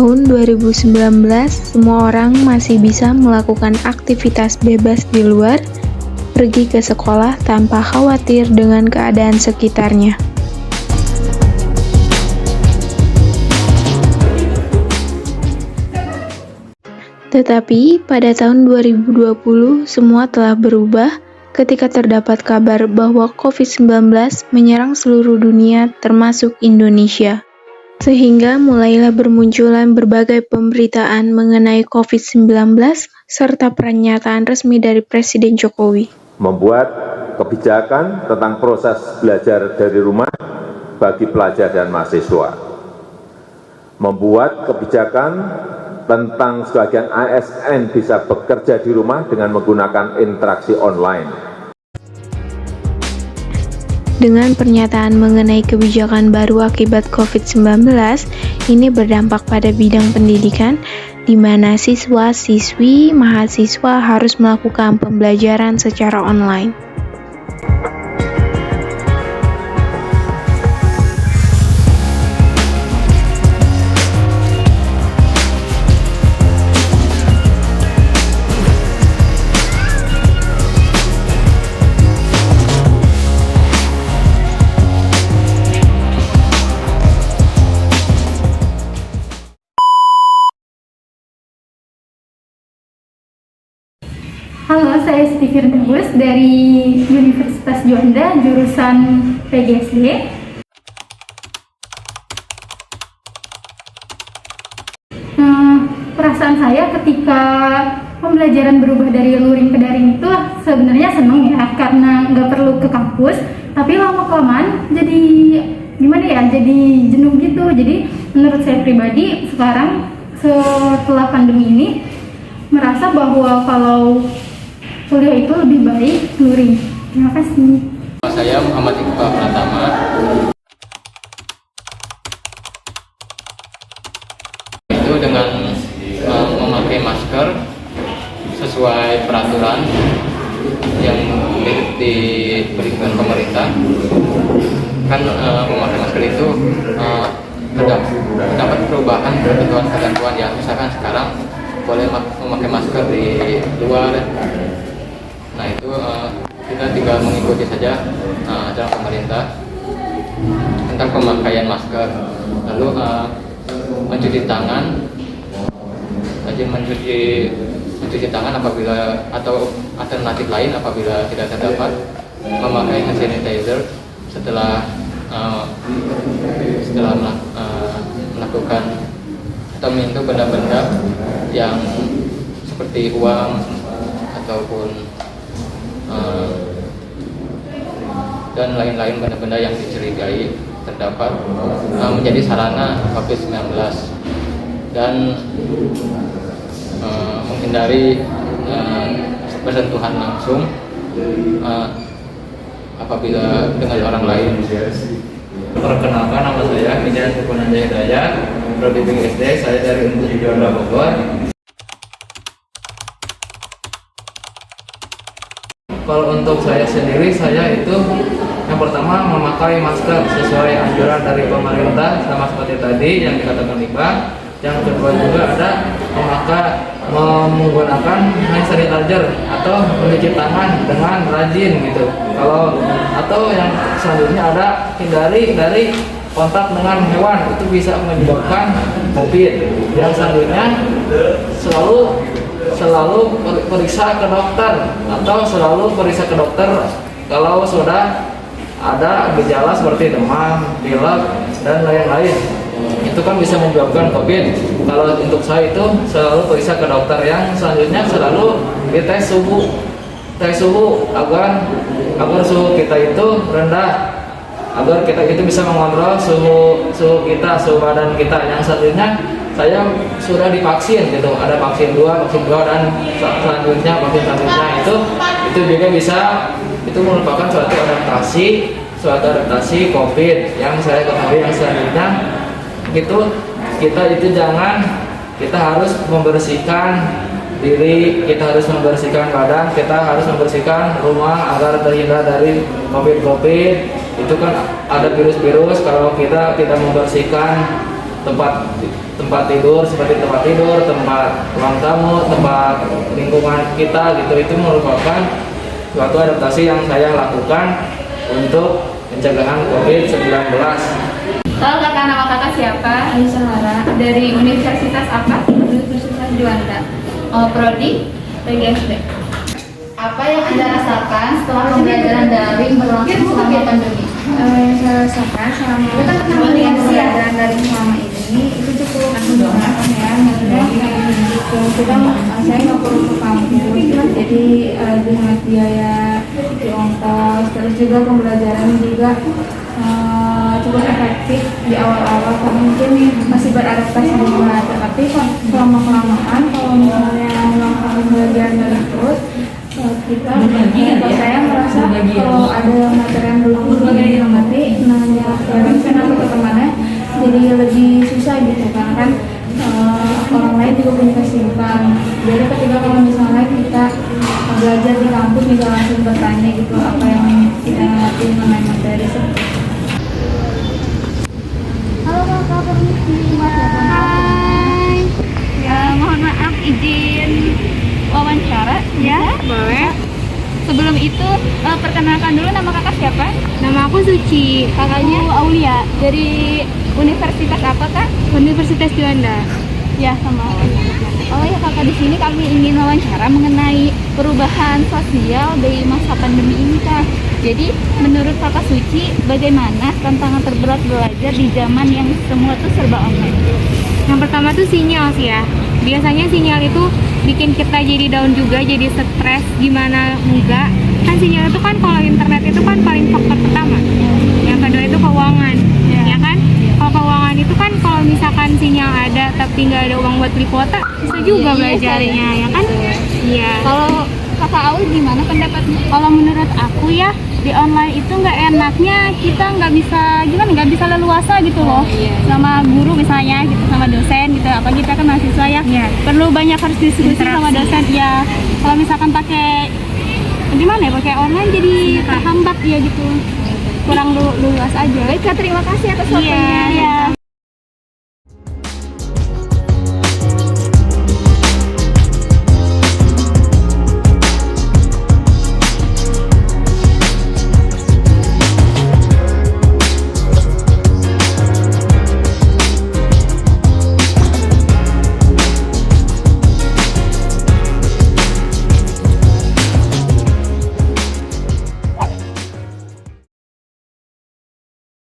tahun 2019, semua orang masih bisa melakukan aktivitas bebas di luar, pergi ke sekolah tanpa khawatir dengan keadaan sekitarnya. Tetapi pada tahun 2020, semua telah berubah ketika terdapat kabar bahwa COVID-19 menyerang seluruh dunia termasuk Indonesia. Sehingga mulailah bermunculan berbagai pemberitaan mengenai COVID-19 serta pernyataan resmi dari Presiden Jokowi. Membuat kebijakan tentang proses belajar dari rumah bagi pelajar dan mahasiswa. Membuat kebijakan tentang sebagian ASN bisa bekerja di rumah dengan menggunakan interaksi online. Dengan pernyataan mengenai kebijakan baru akibat COVID-19, ini berdampak pada bidang pendidikan, di mana siswa-siswi, mahasiswa harus melakukan pembelajaran secara online. Halo, saya Siti Firdaus dari Universitas Juanda, jurusan PGSD. Perasaan saya ketika pembelajaran berubah dari luring ke daring itu sebenarnya seneng ya, karena nggak perlu ke kampus, tapi lama-kelamaan jadi gimana ya, jadi jenuh gitu. Jadi menurut saya pribadi sekarang setelah pandemi ini merasa bahwa kalau kuliah itu lebih baik luring. Terima kasih. Saya Muhammad Iqbal Pratama. Itu dengan memakai masker sesuai peraturan yang diberikan pemerintah. Kan memakai masker itu terdapat perubahan ketentuan yang misalkan sekarang boleh memakai masker di luar. Nah itu kita tinggal mengikuti saja ajaran pemerintah tentang pemakaian masker, lalu mencuci tangan, rajin mencuci tangan apabila, atau alternatif lain apabila tidak terdapat, memakai hand sanitizer setelah melakukan atau menyentuh benda-benda yang seperti uang ataupun dan lain-lain benda-benda yang dicurigai terdapat menjadi sarana COVID-19, dan menghindari bersentuhan langsung apabila dengan orang lain. Perkenalkan, nama saya Mijan Sukunanjaya Hidayat, Prodi PGSD, saya dari Universitas Juanda Bogor. Kalau untuk saya sendiri, saya itu yang pertama memakai masker sesuai anjuran dari pemerintah, sama seperti tadi yang dikatakan Iqbal. Yang kedua juga ada menggunakan hand sanitizer atau mencuci tangan dengan rajin gitu. Atau yang selanjutnya ada hindari dari kontak dengan hewan, itu bisa menyebabkan COVID. Yang selanjutnya selalu periksa ke dokter, atau selalu periksa ke dokter kalau sudah ada gejala seperti demam, pilek, dan lain-lain. Itu kan bisa menyebabkan COVID. Kalau untuk saya itu selalu periksa ke dokter. Yang selanjutnya selalu dites suhu agar suhu kita itu rendah, agar kita itu bisa mengontrol suhu kita, suhu badan kita. Yang selanjutnya saya sudah divaksin gitu, ada vaksin 2 dan selanjutnya vaksin selanjutnya itu juga bisa, itu merupakan suatu adaptasi COVID yang saya ketahui. Yang selanjutnya itu kita harus membersihkan diri, kita harus membersihkan badan, kita harus membersihkan rumah agar terhindar dari COVID. Itu kan ada virus-virus, kalau kita tidak membersihkan tempat tempat tidur seperti tempat tidur, tempat ruang tamu, tempat lingkungan kita gitu, itu merupakan suatu adaptasi yang saya lakukan untuk pencegahan COVID-19. Halo kakak, nama kakak siapa? Aisyah Lara. Dari Universitas apa? Universitas Juanda. Prodi? PGSD. Apa yang Anda rasakan setelah pembelajaran daring berlangsung selama pandemi? Yang saya rasakan selama pembelajaran daring selama ini itu cukup menyenangkan ya, maksudnya saya nggak perlu ke kampus, jadi lebih hemat biaya di ongkos, terus juga pembelajaran juga cukup efektif di awal-awal karena mungkin masih beradaptasi di rumah, tapi selama kelamaan kalau misalnya melakukan pembelajaran daring terus saya merasa kalau ada materi yang belum dimengerti, nanya ke dosen atau ke temannya jadi lebih susah gitu, karena kan orang lain juga punya kesibukan. Jadi ketika kalau misalnya kita belajar di kampus bisa langsung bertanya gitu apa yang kita ngerti mengenai materi. Halo kakak, permisi. Hai. Mohon maaf izin wawancara ya? Boleh. Sebelum itu perkenalkan dulu, nama kakak siapa? Nama aku Suci. Kakaknya Aulia. Dari universitas apa kak? Universitas Juanda. Ya, sama. Oh ya kakak, di sini kami ingin wawancara mengenai perubahan sosial dari masa pandemi ini kak. Jadi menurut kakak Suci, bagaimana tantangan terberat belajar di zaman yang semua tuh serba online? Yang pertama tuh sinyal sih ya. Biasanya sinyal itu bikin kita jadi down juga, jadi stres, gimana enggak. Kan sinyal itu kan kalau internet itu kan paling faktor pertama. Yang kedua itu keuangan, ya kan? Kalau keuangan itu kan kalau misalkan sinyal ada tapi nggak ada uang buat beli kuota, bisa juga belajarnya, ya kan? Iya. Kalau kakak Aul gimana pendapatnya? Kalau menurut aku ya, di online itu nggak enaknya kita nggak bisa leluasa gitu loh, sama guru misalnya gitu, sama dosen gitu, apa kita kan mahasiswa ya, perlu banyak harus diskusi sama dosen ya. Kalau misalkan pakai gimana ya, pakai online jadi terhambat ya gitu, kurang luas aja. Baik kak, terima kasih atas waktunya. Iya.